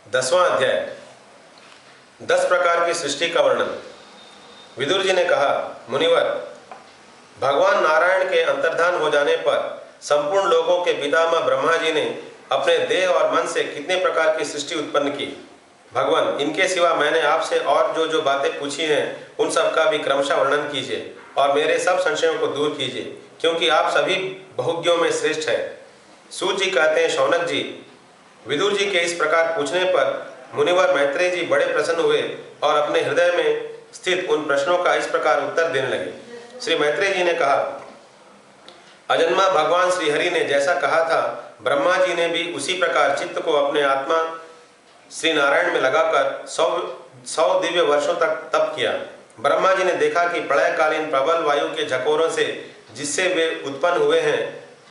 10वां अध्याय 10 प्रकार की सृष्टि का वर्णन। विदुर जी ने कहा, मुनिवर, भगवान नारायण के अंतर्धान हो जाने पर संपूर्ण लोगों के पितामह ब्रह्मा जी ने अपने देह और मन से कितने प्रकार की सृष्टि उत्पन्न की। भगवान, इनके सिवा मैंने आपसे और जो बातें पूछी हैं उन सब का भी क्रमशः वर्णन कीजिए और मेरे सब संशयों को दूर कीजिए, क्योंकि आप सभी बहुज्ञों में श्रेष्ठ है। सूत जी कहते हैं, शौनक जी, विदुर जी के इस प्रकार पूछने पर मुनिवर मैत्रेय जी बड़े प्रसन्न हुए और अपने हृदय में स्थित उन प्रश्नों का इस प्रकार उत्तर देने लगे। श्री मैत्रेय जी ने कहा, अजन्मा भगवान श्रीहरि ने जैसा कहा था, ब्रह्मा जी ने भी उसी प्रकार चित्त को अपने आत्मा श्री नारायण में लगाकर 100 दिव्य वर्षों तक तप किया। ब्रह्मा जी ने देखा कि प्रलयकालीन प्रबल वायु के झकोरों से जिससे वे उत्पन्न हुए हैं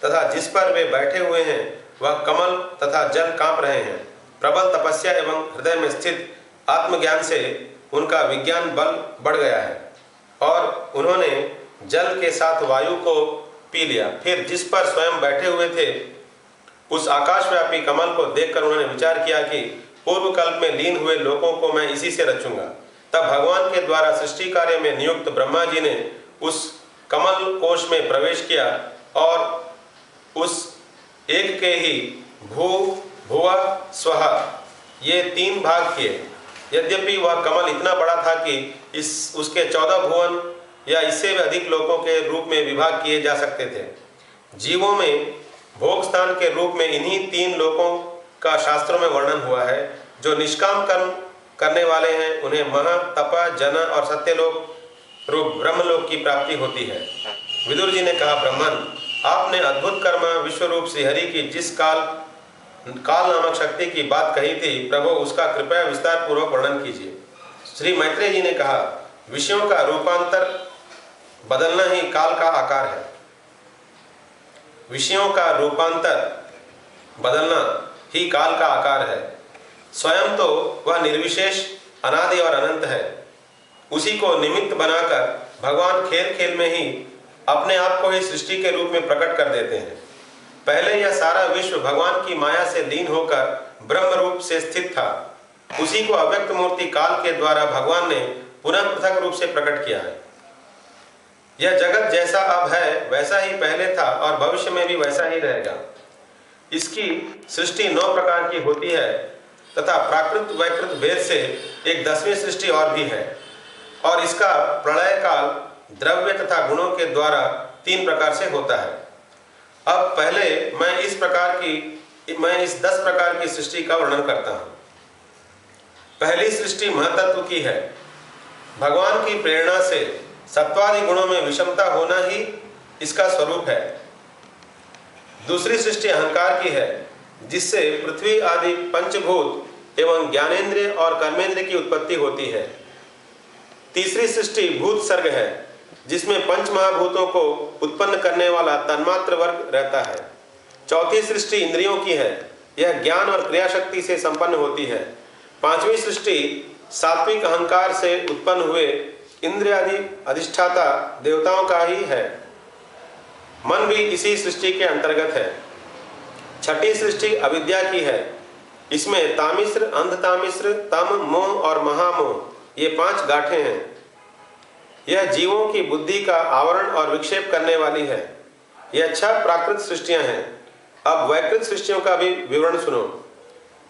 तथा जिस पर वे बैठे हुए हैं वह कमल तथा जल कांप रहे हैं। प्रबल तपस्या एवं हृदय में स्थित आत्मज्ञान से उनका विज्ञान बल बढ़ गया है और उन्होंने जल के साथ वायु को पी लिया। फिर जिस पर स्वयं बैठे हुए थे उस आकाशव्यापी कमल को देखकर उन्होंने विचार किया कि पूर्व कल्प में लीन हुए लोगों को मैं इसी से रचूंगा। तब भगवान के द्वारा सृष्टि कार्य में नियुक्त ब्रह्मा जी ने उस कमल कोश में प्रवेश किया और उस एक के ही भू भुवा स्वः ये 3 भाग किए। यद्यपि वह कमल इतना बड़ा था कि उसके 14 भुवन या इससे भी अधिक लोगों के रूप में विभाग किए जा सकते थे। जीवों में भोग स्थान के रूप में इन्हीं 3 लोकों का शास्त्रों में वर्णन हुआ है। जो निष्काम कर्म करने वाले हैं उन्हें महा तप जन और सत्यलोक रूप ब्रह्मलोक की प्राप्ति होती है। विदुर जी ने कहा, ब्रह्मन, आपने अद्भुत कर्म विश्वरूप श्रीहरि की जिस काल नामक शक्ति की बात कही थी, प्रभु उसका कृपया विस्तार पूर्वक वर्णन कीजिए। श्री मैत्रेय जी ने कहा, विषयों का रूपांतर बदलना ही काल का आकार है। विषयों का रूपांतर बदलना ही काल का आकार है। स्वयं तो वह निर्विशेष अनादि और अनंत है। उसी को निमित्त बनाकर भगवान खेल खेल में ही अपने आप को ही सृष्टि के रूप में प्रकट कर देते हैं। पहले यह सारा विश्व भगवान की माया से लीन होकर ब्रह्म रूप से स्थित था। उसी को अव्यक्त मूर्ति काल के द्वारा भगवान ने पुनः पृथक रूप से प्रकट किया है। यह जगत जैसा अब है वैसा ही पहले था और भविष्य में भी वैसा ही रहेगा। इसकी सृष्टि 9 प्रकार की होती है तथा प्राकृत वैकृत भेद से एक 10वीं सृष्टि और भी है और इसका प्रलय काल द्रव्य तथा गुणों के द्वारा 3 प्रकार से होता है। अब पहले मैं इस 10 प्रकार की सृष्टि का वर्णन करता हूँ। पहली सृष्टि महतत्व की है। भगवान की प्रेरणा से सत्वादि गुणों में विषमता होना ही इसका स्वरूप है। दूसरी सृष्टि अहंकार की है, जिससे पृथ्वी आदि पंचभूत एवं ज्ञानेंद्रिय और कर्मेंद्रिय की उत्पत्ति होती है। तीसरी सृष्टि भूत सर्ग है, जिसमें पंच महाभूतों को उत्पन्न करने वाला तन्मात्र वर्ग रहता है। चौथी सृष्टि इंद्रियों की है, यह ज्ञान और क्रिया शक्ति से संपन्न होती है। पांचवी सृष्टि सात्विक अहंकार से उत्पन्न हुए इंद्रियादि अधिष्ठाता देवताओं का ही है। मन भी इसी सृष्टि के अंतर्गत है। छठी सृष्टि अविद्या की है। इसमें तामिश्र, अंधतामिश्र, तम, मोह और महामोह ये 5 गांठें हैं। यह जीवों की बुद्धि का आवरण और विक्षेप करने वाली है। यह 6 प्राकृत सृष्टियां हैं। अब वैकृत सृष्टियों का भी विवरण सुनो।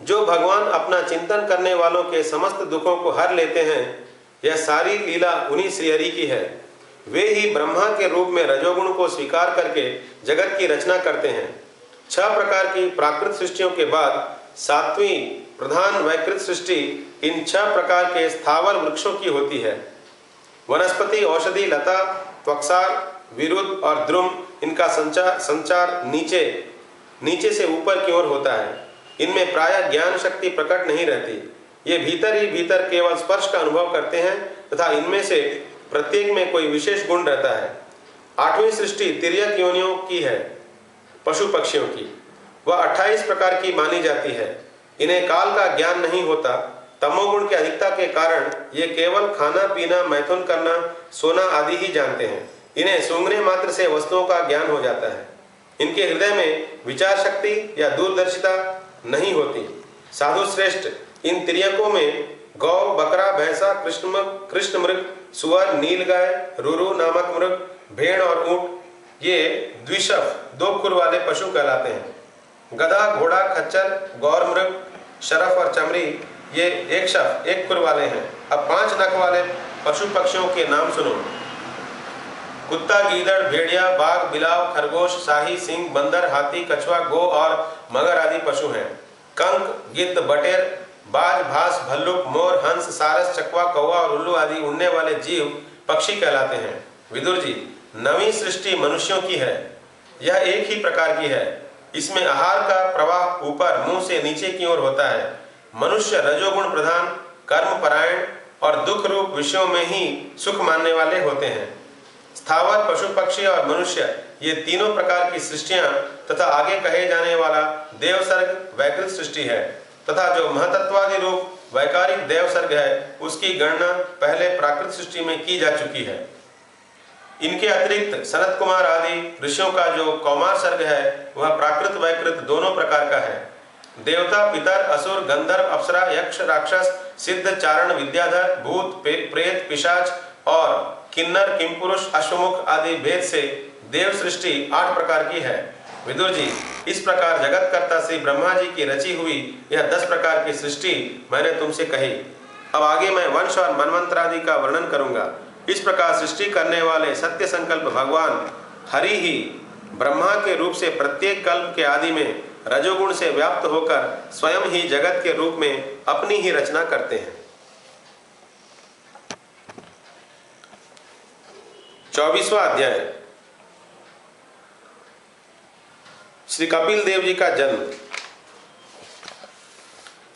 जो भगवान अपना चिंतन करने वालों के समस्त दुखों को हर लेते हैं, यह सारी लीला उन्हीं श्रीहरि की है। वे ही ब्रह्मा के रूप में रजोगुण को स्वीकार करके जगत की रचना करते हैं। 6 प्रकार की प्राकृत सृष्टियों के बाद 7वीं प्रधान वैकृत सृष्टि इन 6 प्रकार के स्थावर वृक्षों की होती है। वनस्पति, औषधि, लता, त्वक्सार, विरुद्ध और द्रुम, इनका संचार नीचे से ऊपर की ओर होता है। इनमें प्रायः ज्ञान शक्ति प्रकट नहीं रहती। ये भीतर ही भीतर केवल स्पर्श का अनुभव करते हैं तथा इनमें से प्रत्येक में कोई विशेष गुण रहता है। 8वीं सृष्टि तिर्यक योनियों की है, पशु पक्षियों की। वह 28 प्रकार की मानी जाती है। इन्हें काल का ज्ञान नहीं होता। तमोगुण की अधिकता के कारण ये केवल खाना पीना, मैथुन करना, सोना आदि ही जानते हैं। इन्हें सूंघने मात्र से वस्तुओं का ज्ञान हो जाता है। इनके हृदय में विचार शक्ति या दूरदर्शिता नहीं होती। साधु श्रेष्ठ, इन तिर्यकों में गौ, बकरा, भैंसा, कृष्ण मृग, सुअर, नीलगाय, रुरु नामक मृग, भेड़ और ऊंट, ये द्विशफ 2 खुर वाले पशु कहलाते हैं। गधा, घोड़ा, खच्चर, गौर मृग, शरफ और चमड़ी, ये एक शफ 1 खुर वाले हैं। अब 5 नख वाले पशु पक्षियों के नाम सुनो। कुत्ता, गीदड़, भेड़िया, बाघ, बिलाव, खरगोश, शाही, सिंह, बंदर, हाथी, कछुआ, गो और मगर आदि पशु हैं। कंक, गिद्ध, बटेर, बाज, भास, भल्लुक, मोर, हंस, सारस, चकवा, कौवा और उल्लू आदि उड़ने वाले जीव पक्षी कहलाते हैं। विदुर जी, नवी सृष्टि मनुष्यों की है। यह एक ही प्रकार की है। इसमें आहार का प्रवाह ऊपर मुंह से नीचे की ओर होता है। मनुष्य रजोगुण प्रधान, कर्म परायण और दुख रूप विषयों में ही सुख मानने वाले होते हैं। स्थावर, पशु पक्षी और मनुष्य, ये तीनों प्रकार की सृष्टियां तथा आगे कहे जाने वाला देवसर्ग वैकृत सृष्टि है तथा जो महतत्वादि रूप वैकारिक देवसर्ग है उसकी गणना पहले प्राकृत सृष्टि में की जा चुकी है। इनके अतिरिक्त सनत कुमार आदि ऋषियों का जो कौमार सर्ग है वह प्राकृत वैकृत दोनों प्रकार का है। देवता, पितर, असुर, गंधर्व, अप्सरा, यक्ष, राक्षस, सिद्ध, चारण, विद्याधर, भूत, प्रेत, पिशाच और किन्नर, किमपुरुष, अश्वमुख आदि भेद से देव सृष्टि 8 प्रकार की है। विदुर जी, इस प्रकार जगत कर्ता श्री ब्रह्मा जी की रची हुई यह 10 प्रकार की सृष्टि मैंने तुमसे कही। अब आगे मैं वंश और मनमंत्र आदि का वर्णन करूंगा। इस प्रकार सृष्टि करने वाले सत्य संकल्प भगवान हरि ही ब्रह्मा के रूप से प्रत्येक कल्प के आदि में रजोगुण से व्याप्त होकर स्वयं ही जगत के रूप में अपनी ही रचना करते हैं। 24वां अध्याय। श्री कपिल देव जी का जन्म।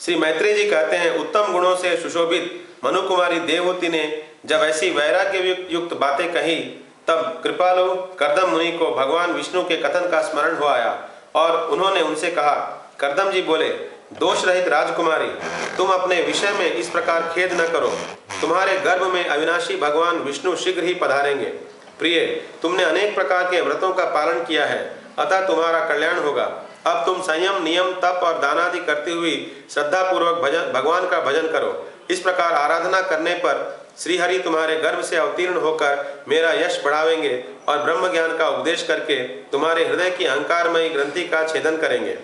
श्री मैत्रेय जी कहते हैं, उत्तम गुणों से सुशोभित मनु कुमारी देवहूति ने जब ऐसी वैराग्य युक्त बातें कही तब कृपालु कर्दम मुनि को भगवान विष्णु के कथन का स्मरण हो आया और उन्होंने उनसे कहा। कर्दम जी बोले, दोष रहित राजकुमारी, तुम अपने विषय में इस प्रकार खेद न करो। तुम्हारे गर्भ में अविनाशी भगवान विष्णु शीघ्र ही पधारेंगे। प्रिय, तुमने अनेक प्रकार के व्रतों का पालन किया है, अतः तुम्हारा कल्याण होगा। अब तुम संयम, नियम, तप और दान आदि करती हुई श्रद्धा पूर्वक भगवान का भजन करो। इस प्रकार आराधना करने पर श्रीहरि तुम्हारे गर्भ से अवतीर्ण होकर मेरा यश बढ़ावेंगे और ब्रह्म ज्ञान का उपदेश करके तुम्हारे हृदय की अहंकारमयी ग्रंथि का छेदन करेंगे।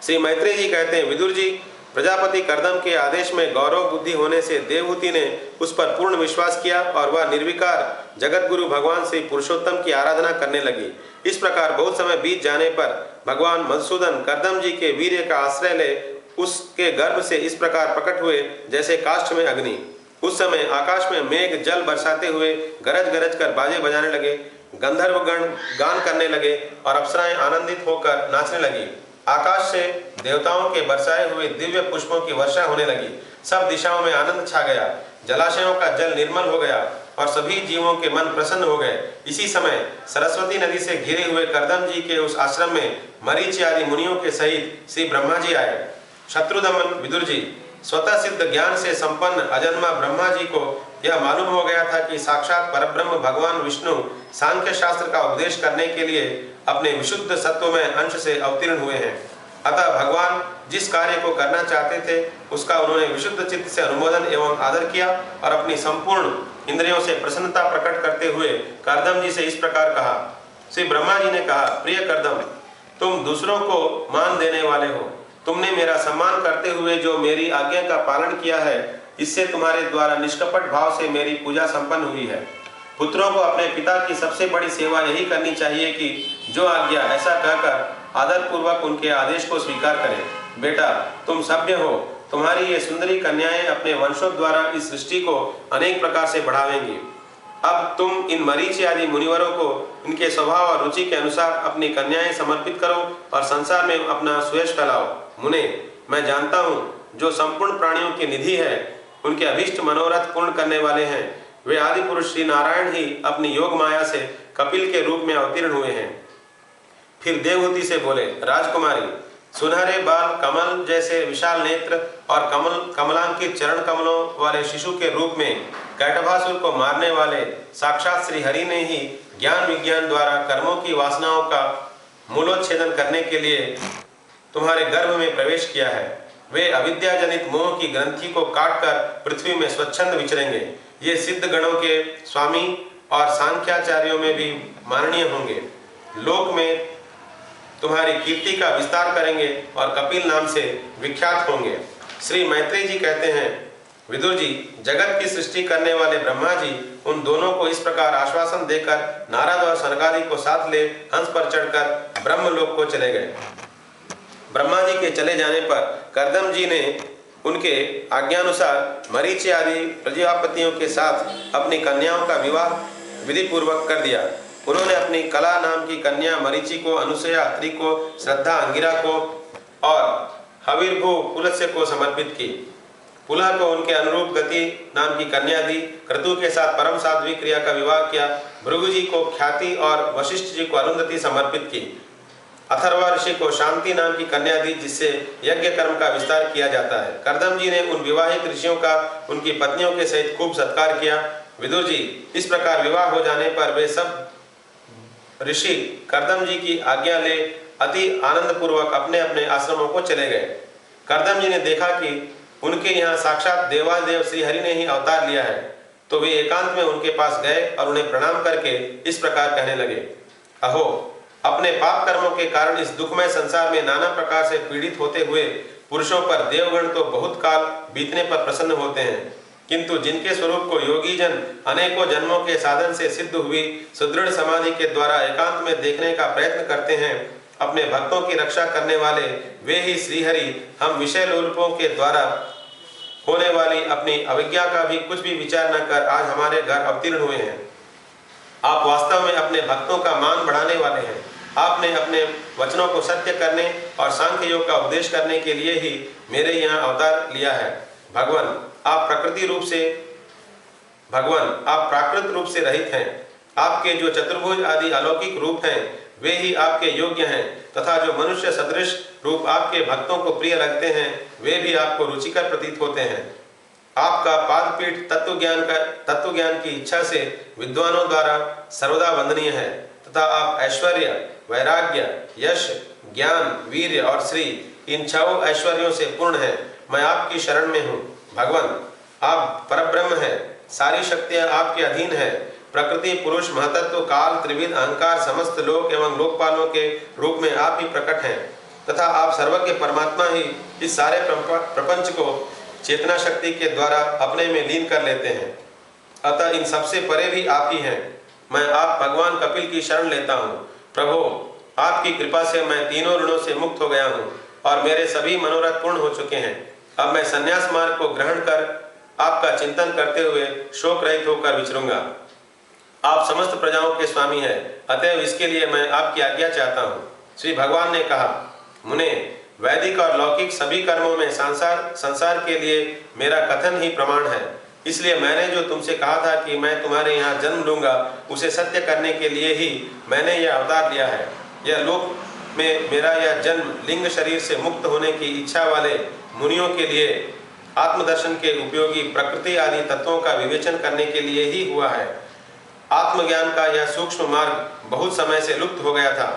श्री मैत्रेय जी कहते हैं, विदुर जी, प्रजापति कर्दम के आदेश में गौरव बुद्धि होने से देवहूति ने उस पर पूर्ण विश्वास किया और वह निर्विकार जगत गुरु भगवान श्री पुरुषोत्तम की आराधना करने लगी। इस प्रकार बहुत समय बीत जाने पर भगवान मधुसूदन कर्दम जी के वीर्य का आश्रय ले उसके गर्भ से इस प्रकार प्रकट हुए जैसे काष्ठ में अग्नि। उस समय आकाश में मेघ जल बरसाते हुए गरज गरज कर बाजे बजाने लगे, गंधर्वगण गान करने लगे और अप्सराएं आनंदित होकर नाचने लगी। आकाश से देवताओं के बरसाए हुए दिव्य पुष्पों की वर्षा होने लगी। सब दिशाओं में आनंद छा गया, जलाशयों का जल निर्मल हो गया और सभी जीवों के मन प्रसन्न हो गए। इसी समय सरस्वती नदी से घिरे हुए कर्दम जी के उस आश्रम में मरीचि आदि मुनियों के सहित श्री ब्रह्मा जी आए। शत्रुदमन विदुर जी, स्वतः सिद्ध ज्ञान से संपन्न अजन्मा ब्रह्मा जी को यह मालूम हो गया था कि साक्षात परब्रह्म भगवान विष्णु सांख्य शास्त्र का उपदेश करने के लिए अपने विशुद्ध सत्वमय अंश से अवतीर्ण हुए हैं। अतः भगवान जिस कार्य को करना चाहते थे उसका उन्होंने विशुद्ध चित्त से अनुमोदन एवं आदर किया और अपनी संपूर्ण इंद्रियों से प्रसन्नता प्रकट करते हुए कर्दम जी से इस प्रकार कहा। श्री ब्रह्मा जी ने कहा, प्रिय कर्दम, तुम दूसरों को मान देने वाले हो। तुमने मेरा सम्मान करते हुए जो मेरी आज्ञा का पालन किया है, इससे तुम्हारे द्वारा निष्कपट भाव से मेरी पूजा संपन्न हुई है। पुत्रों को अपने पिता की सबसे बड़ी सेवा यही करनी चाहिए कि जो आज्ञा ऐसा कहकर आदर पूर्वक उनके आदेश को स्वीकार करें। बेटा, तुम सभ्य हो, तुम्हारी ये सुंदरी कन्याएं अपने वंशों द्वारा इस सृष्टि को अनेक प्रकार से बढ़ावेंगी। अब तुम इन मरीचि आदि मुनिवरों को इनके स्वभाव और रुचि के अनुसार अपनी कन्याएं समर्पित करो और संसार में अपना सुयश फैलाओ। मुने, मैं जानता हूँ जो संपूर्ण प्राणियों की निधि है, उनके अभीष्ट मनोरथ पूर्ण करने वाले हैं, वे आदि पुरुष श्री नारायण ही अपनी योग माया से कपिल के रूप में अवतीर्ण हुए हैं। फिर देवहूति से बोले, राजकुमारी, सुनहरे बाल, कमल जैसे विशाल नेत्र और कमलांकित चरण कमलों वाले शिशु के रूप में कैटभासुर को मारने वाले साक्षात श्री हरि ने ही ज्ञान विज्ञान द्वारा कर्मों की वासनाओं का मूलोच्छेदन करने के लिए तुम्हारे गर्भ में प्रवेश किया है। वे अविद्या जनित मोह की ग्रंथि को काटकर पृथ्वी में स्वच्छंद विचरेंगे। ये सिद्ध गणों के स्वामी और सांख्याचार्यों में भी माननीय होंगे। लोक में तुम्हारी कीर्ति का विस्तार करेंगे और कपिल नाम से विख्यात होंगे। श्री मैत्रेय जी कहते हैं, विदुर जी, जगत की सृष्टि करने वाले ब्रह्मा जी उन दोनों को इस प्रकार आश्वासन देकर नारद और सनकादि को साथ ले हंस पर चढ़कर ब्रह्मलोक को चले गए। ब्रह्मा जी के चले जाने पर कर्दम जी ने उनके आज्ञानुसार मरीचि आदि प्रजापतियों के साथ अपनी कन्याओं का विवाह विधि पूर्वक कर दिया। उन्होंने अपनी कला नाम की कन्या मरीचि को अनुसया अत्रि को, श्रद्धा अंगिरा को और हविर्भु पुलस्त्य को समर्पित की। पुलह को उनके अनुरूप गति नाम की कन्या दी। क्रतु के साथ परम साध्वी क्रिया का विवाह किया। भृगु जी को ख्याति और वशिष्ठ जी को अरुंधति समर्पित की। अथर्वा ऋषि को शांति नाम की कन्या दी, जिससे यज्ञ कर्म का विस्तार किया जाता है। कर्दम जी ने उन विवाहित ऋषियों का उनकी पत्नियों के सहित खूब सत्कार किया। विदुर जी, इस प्रकार विवाह हो जाने पर वे सब ऋषि कर्दम जी की आज्ञा ले अति आनंद पूर्वक अपने अपने आश्रमों को चले गए। कर्दम जी ने देखा कि उनके यहाँ साक्षात देवादेव श्री हरि ने ही अवतार लिया है, तो वे एकांत में उनके पास गए और उन्हें प्रणाम करके इस प्रकार कहने लगे, अहो, अपने पाप कर्मों के कारण इस दुखमय संसार में नाना प्रकार से पीड़ित होते हुए पुरुषों पर देवगण तो बहुत काल बीतने पर प्रसन्न होते हैं, किंतु जिनके स्वरूप को योगी जन अनेकों जन्मों के साधन से सिद्ध हुई सुदृढ़ समाधि के द्वारा एकांत में देखने का प्रयत्न करते हैं, अपने भक्तों की रक्षा करने वाले वे ही श्रीहरि हम विषय लोलुपों के द्वारा होने वाली अपनी अविज्ञा का भी कुछ भी विचार न कर आज हमारे घर अवतीर्ण हुए हैं। आप वास्तव में अपने भक्तों का मान बढ़ाने वाले हैं। आपने अपने वचनों को सत्य करने और सांख्य योग का उपदेश करने के लिए ही मेरे यहाँ अवतार लिया है। भगवान, आप प्राकृत रूप से रहित हैं। आपके जो चतुर्भुज आदि अलौकिक रूप हैं, वे ही आपके योग्य हैं, तथा जो मनुष्य सदृश रूप आपके भक्तों को प्रिय लगते हैं, वे भी आपको रुचिकर प्रतीत होते हैं। आपका पादपीठ तत्व ज्ञान की इच्छा से विद्वानों द्वारा सर्वदा वंदनीय है, तथा आप ऐश्वर्य, वैराग्य, यश, ज्ञान, वीर्य और श्री इन 6 ऐश्वर्यों से पूर्ण हैं। मैं आपकी शरण में हूँ। भगवान, आप परब्रह्म हैं। सारी शक्तियाँ आपके अधीन है। प्रकृति, पुरुष, महतत्व, काल, त्रिविध, अहंकार, समस्त लोक एवं लोकपालों के रूप में आप ही प्रकट हैं, तथा आप सर्वज्ञ परमात्मा ही इस सारे प्रपंच को चेतना शक्ति के द्वारा अपने में लीन कर लेते हैं। अतः इन सबसे परे भी आप ही हैं। मैं आप भगवान कपिल की शरण लेता हूँ। प्रभु, आपकी कृपा से मैं तीनों ऋणों से मुक्त हो गया हूँ और मेरे सभी मनोरथ पूर्ण हो चुके हैं। अब मैं संन्यास मार्ग को ग्रहण कर आपका चिंतन करते हुए शोक रहित होकर विचरूंगा। आप समस्त प्रजाओं के स्वामी हैं, अतएव इसके लिए मैं आपकी आज्ञा चाहता हूँ। श्री भगवान ने कहा, मुने, वैदिक और लौकिक सभी कर्मों में संसार के लिए मेरा कथन ही प्रमाण है। इसलिए मैंने जो तुमसे कहा था कि मैं तुम्हारे यहाँ जन्म लूंगा, उसे सत्य करने के लिए ही मैंने यह अवतार लिया है। यह लोक में मेरा यह जन्म लिंग शरीर से मुक्त होने की इच्छा वाले मुनियों के लिए आत्मदर्शन के उपयोगी प्रकृति आदि तत्वों का विवेचन करने के लिए ही हुआ है। आत्मज्ञान का यह सूक्ष्म मार्ग बहुत समय से लुप्त हो गया था।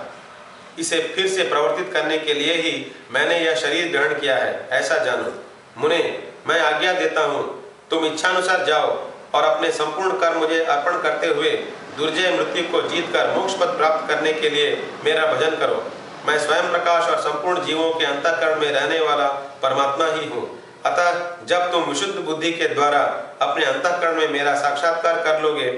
इसे फिर से प्रवर्तित करने के लिए ही मैंने यह शरीर ग्रहण किया है, ऐसा जानो। मुने, मैं आज्ञा देता हूँ, तुम इच्छानुसार जाओ और अपने संपूर्ण कर्म मुझे अर्पण करते हुए दुर्जय मृत्यु को जीतकर मोक्ष पद प्राप्त करने के लिए मेरा भजन करो। मैं स्वयं प्रकाश और संपूर्ण जीवों के अंतःकरण में रहने वाला परमात्मा ही हूँ। अतः जब तुम विशुद्ध बुद्धि के द्वारा अपने अंतःकरण में मेरा साक्षात्कार कर लोगे,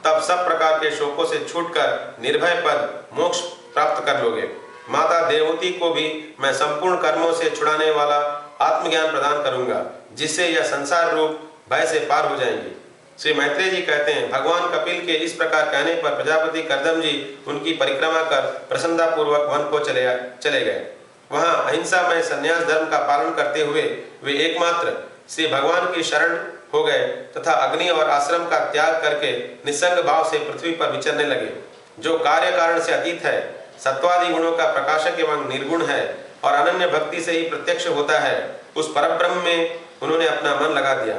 तब सब प्रकार के शोकों से छूटकर निर्भय पद मोक्ष प्राप्त कर लोगे। माता देवहूति को भी मैं संपूर्ण कर्मों से छुड़ाने वाला आत्मज्ञान प्रदान करूंगा, जिससे यह संसार रूप भय से पार हो जाएंगी। श्री मैत्रेय जी कहते हैं, भगवान कपिल के इस प्रकार कहने पर प्रजापति कर्दम जी उनकी परिक्रमा कर प्रसन्नता पूर्वक वन को चले गए। वहां अहिंसामय संन्यास धर्म का पालन करते हुए वे एकमात्र श्री भगवान की शरण हो गए तथा अग्नि और आश्रम का त्याग करके निस्संग भाव से पृथ्वी पर विचरने लगे। जो कार्य कारण से अतीत है, सत्वादि गुणों का प्रकाशक एवं निर्गुण है और अनन्य भक्ति से ही प्रत्यक्ष होता है, उस परब्रह्म में उन्होंने अपना मन लगा दिया।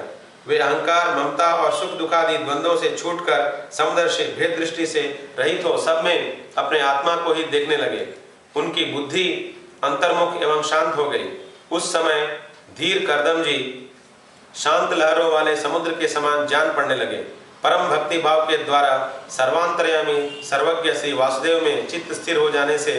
वे अहंकार, ममता और सुख दुखादि द्वंद्वों से छूटकर समदर्शी भेद दृष्टि से रहित हो सब में अपने आत्मा को ही देखने लगे। उनकी बुद्धि अंतर्मुख एवं शांत हो गई। उस समय धीर करदम जी शांत लहरों वाले समुद्र के समान जान पड़ने लगे। परम भक्ति भाव के द्वारा सर्वांतर्यामी सर्वज्ञ श्री वासुदेव में चित्त स्थिर हो जाने से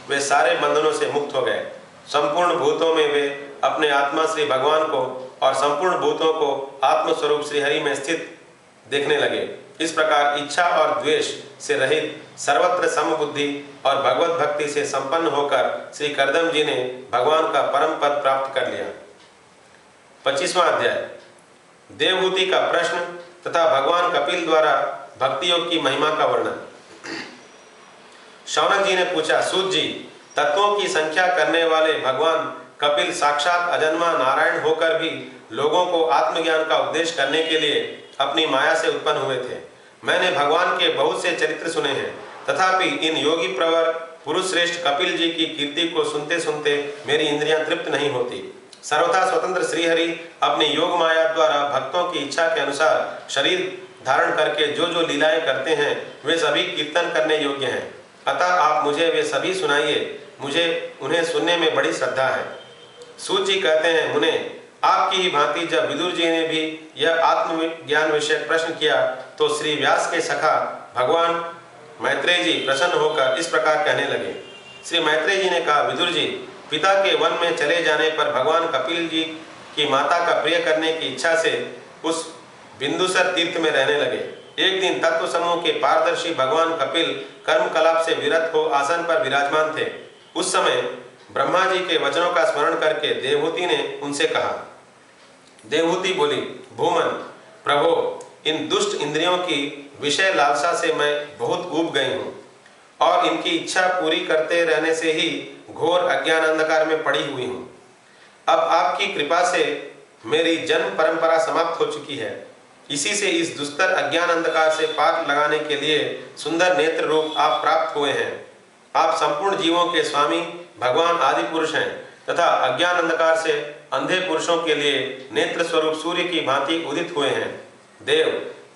वे सारे बंधनों से मुक्त हो गए। संपूर्ण भूतों में वे अपने आत्मा श्री भगवान को और संपूर्ण भूतों को आत्मस्वरूप श्री हरि में स्थित देखने लगे। इस प्रकार इच्छा और द्वेष से रहित सर्वत्र समबुद्धि और भगवत भक्ति से संपन्न होकर श्री करदम जी ने भगवान का परम पद प्राप्त कर लिया। 25वां अध्याय देवहूति का प्रश्न तथा भगवान कपिल द्वारा भक्ति योग की महिमा का वर्णन। शौनक जी ने पूछा, सूत जी, तत्वों की संख्या करने वाले भगवान कपिल साक्षात अजन्मा नारायण होकर भी लोगों को आत्मज्ञान का उपदेश करने के लिए अपनी माया से उत्पन्न हुए थे। मैंने भगवान के बहुत से चरित्र सुने हैं, तथापि इन योगी प्रवर पुरुष श्रेष्ठ कपिल जी की कीर्ति को सुनते सुनते मेरी इंद्रियां तृप्त नहीं होती। सर्वथा स्वतंत्र श्रीहरि अपनी योग माया द्वारा भक्तों की इच्छा के अनुसार शरीर धारण करके जो जो लीलाएं करते हैं वे सभी कीर्तन करने योग्य हैं। अतः आप मुझे वे सभी सुनाइए, मुझे उन्हें सुनने में बड़ी श्रद्धा है। सूत जी कहते हैं, मुने, आपकी ही भांति जब विदुर जी ने भी यह आत्मज्ञान विषय प्रश्न किया तो श्री व्यास के सखा भगवान मैत्रेय जी प्रसन्न होकर इस प्रकार कहने लगे। श्री मैत्रेय जी ने कहा, विदुर जी, पिता के वन में चले जाने पर भगवान कपिल जी की माता का प्रिय करने की इच्छा से उस बिंदुसर तीर्थ में रहने लगे। एक दिन तत्व समूह के पारदर्शी भगवान कपिल कर्म कलाप से विरत हो आसन पर विराजमान थे। उस समय ब्रह्मा जी के वचनों का स्मरण करके देवहूति ने उनसे कहा। देवहूति बोली, भूमन, प्रभो, इन दुष्ट इंद्रियों की विषय लालसा से मैं बहुत ऊब गई हूँ और इनकी इच्छा पूरी करते रहने से ही घोर अज्ञान अंधकार में पड़ी हुई हूँ। अब आपकी कृपा से मेरी जन्म परंपरा समाप्त हो चुकी है। इसी से इस दुस्तर अज्ञान अंधकार से पार लगाने के लिए सुंदर नेत्र रूप आप प्राप्त हुए हैं। आप संपूर्ण जीवों के स्वामी भगवान आदि पुरुष हैं तथा अज्ञान अंधकार से अंधे पुरुषों के लिए नेत्र स्वरूप सूर्य की भांति उदित हुए हैं। देव,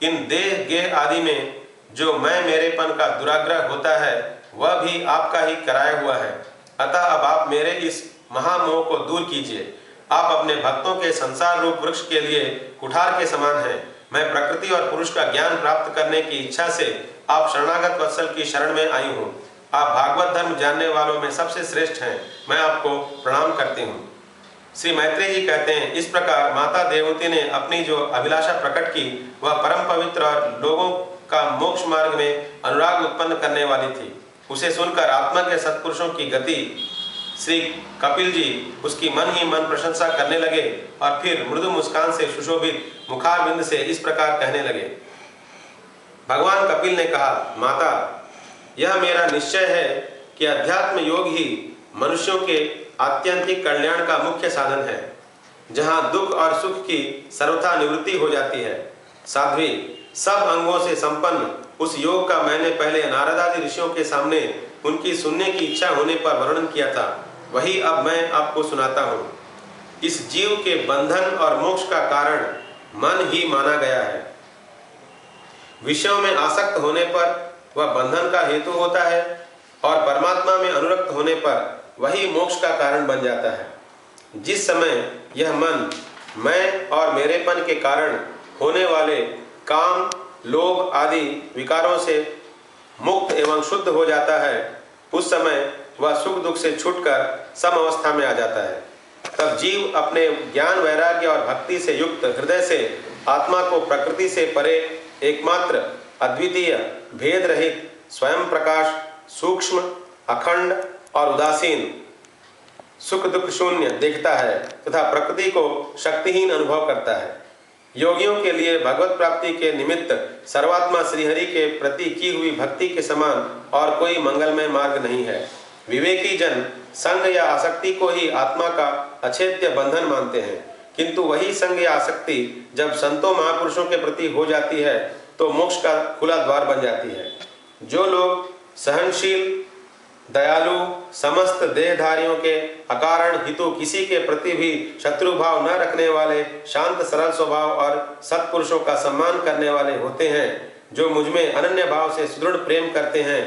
इन देह गेह आदि में जो मैं मेरेपन का दुराग्रह होता है वह भी आपका ही कराया हुआ है। अतः अब आप मेरे इस महामोह को दूर कीजिए। आप अपने भक्तों के संसार रूप वृक्ष के लिए कुठार के समान हैं। मैं प्रकृति और पुरुष का ज्ञान प्राप्त करने की इच्छा से आप शरणागत वत्सल की शरण में आई हूँ। आप भागवत धर्म जानने वालों में सबसे श्रेष्ठ हैं। मैं आपको प्रणाम करती हूँ। श्री मैत्रेय जी कहते हैं, इस प्रकार माता देवहूति ने अपनी जो अभिलाषा प्रकट की वह परम पवित्र और लोगों का मोक्ष मार्ग में अनुराग उत्पन्न करने वाली थी। उसे सुनकर आत्मा के सत्पुरुषों की गति श्री कपिल जी उसकी मन ही मन प्रशंसा करने लगे और फिर मृदु मुस्कान से सुशोभित मुखारविंद से इस प्रकार कहने लगे। भगवान कपिल ने कहा, माता, यह मेरा निश्चय है कि अध्यात्म योग ही मनुष्यों के आत्यंतिक कल्याण का मुख्य साधन है, जहाँ दुख और सुख की सर्वथा निवृत्ति हो जाती है। साध्वी, सब अंगों से संपन्न उस योग का मैंने पहले नारद आदि ऋषियों के सामने उनकी सुनने की इच्छा होने पर वर्णन किया था, वही अब मैं आपको सुनाता हूँ। इस जीव के बंधन और मोक्ष का कारण मन ही माना गया है। विषयों में आसक्त होने पर वह बंधन का हेतु होता है और परमात्मा में अनुरक्त होने पर वही मोक्ष का कारण बन जाता है। जिस समय यह मन मैं और मेरेपन के कारण होने वाले काम, लोभ आदि विकारों से मुक्त एवं शुद्ध हो जाता है, उस समय वह सुख दुख से छूटकर सम अवस्था में आ जाता है। तब जीव अपने ज्ञान, वैराग्य और भक्ति से युक्त हृदय से आत्मा को प्रकृति से परे एकमात्र अद्वितीय भेद रहित स्वयं प्रकाश, सूक्ष्म, अखंड और उदासीन, सुख दुख शून्य देखता है तथा प्रकृति को शक्तिहीन अनुभव करता है। योगियों के लिए भगवत प्राप्ति के निमित्त सर्वात्मा श्रीहरि के प्रति की हुई भक्ति के समान और कोई मंगलमय मार्ग नहीं है। विवेकी जन संग या आसक्ति को ही आत्मा का अछेद्य बंधन मानते हैं, किंतु वही संग या आसक्ति जब संतों महापुरुषों के प्रति हो जाती है तो मोक्ष का खुला द्वार बन जाती है। जो लोग सहनशील, दयालु, समस्त देहधारियों के अकारण हितु किसी के प्रति भी शत्रु भाव न रखने वाले, शांत सरल स्वभाव और सत्पुरुषों का सम्मान करने वाले होते हैं, जो मुझ में अनन्य भाव से सुदृढ़ प्रेम करते हैं,